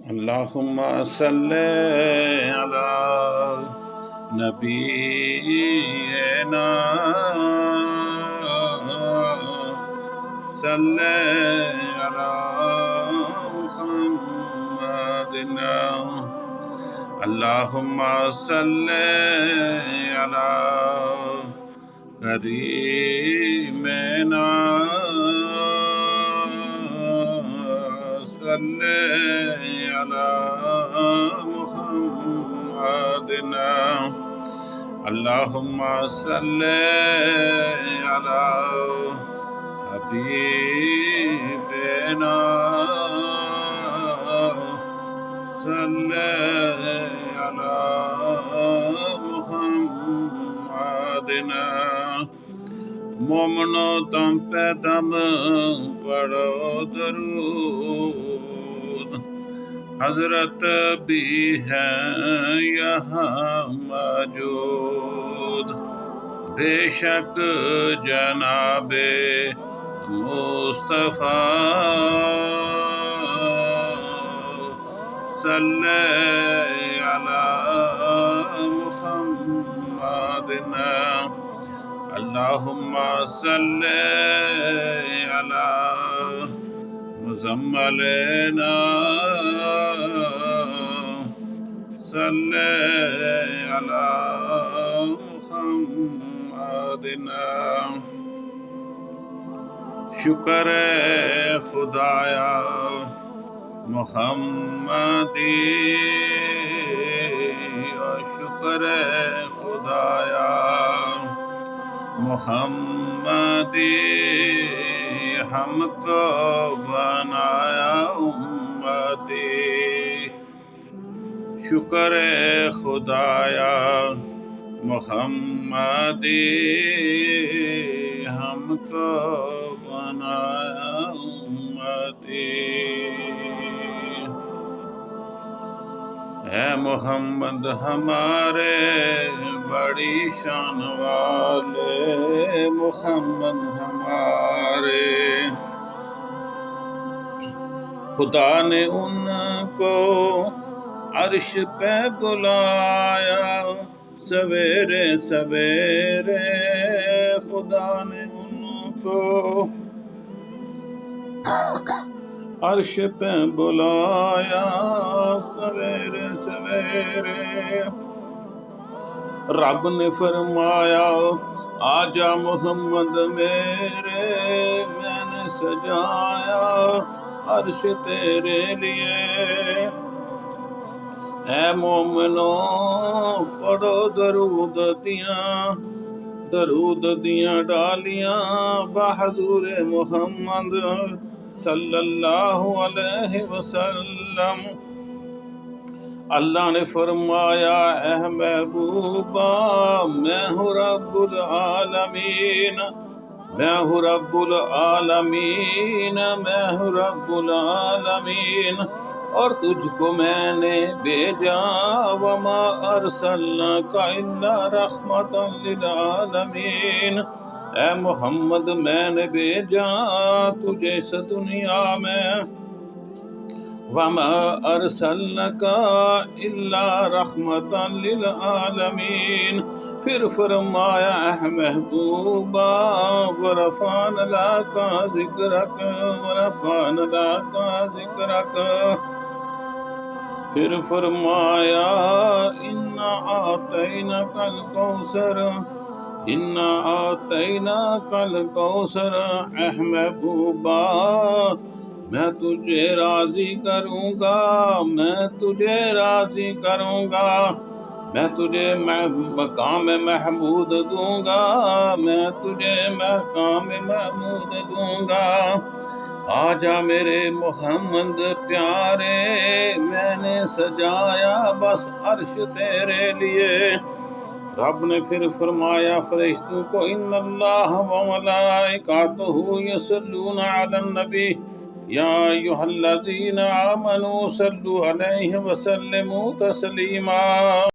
اللہم صلی علی نبینا صلی علی محمد اللہم صلی علی کریمنا صلی علی محمد اللہم صلی علی حبیبنا صلی علی محمد مومنو تم پہ دم پڑھو درود حضرت بھی ہیں یہاں موجود بے شک جناب مصطفیٰ صلی علی محمد اللہم صلی علی مزملنا صلی علی محمد شکر خدایا محمدی شکر خدایا محمدی ہم کو بنایا امتی شکر خدایا محمدی ہم کو بنایا امتی اے محمد ہمارے بڑی شان والے محمد ہمارے خدا نے ان کو عرش پہ بلایا سویرے سویرے خدا نے ان کو عرش پہ بلایا سویرے سویرے رب نے فرمایا آجا محمد میرے میں نے سجایا عرش تیرے لیے اے مومنو پڑھو درود دیاں ڈالیاں بحضور محمد صلی اللہ علیہ وسلم اللہ نے فرمایا اے محبوبہ میں ہوں رب العالمین میں ہوں رب العالمین میں ہوں رب العالمین اور تجھ کو میں نے بھیجا وما ارسلناک الا رحمۃ للعالمین اے محمد میں نے بھیجا تجھے اس دنیا میں وما ارسلناک الا رحمۃ للعالمین پھر فرمایا اے محبوبہ ورفعنا لک ذکرک ورفعنا لک ذکرک پھر فرمایا انا اعطیناک الکوثر انا اعطیناک الکوثر اے محبوبہ میں تجھے راضی کروں گا میں تجھے راضی کروں گا میں تجھے مقام محمود دوں گا میں تجھے مقام محمود دوں گا آجا میرے محمد پیارے میں نے سجایا بس عرش تیرے لیے رب نے پھر فرمایا فرشتوں کو ان اللہ وملائکاتہ یصلون علی النبی یا ایھا الذین آمنوا صلوا علیہ وسلموا تسلیما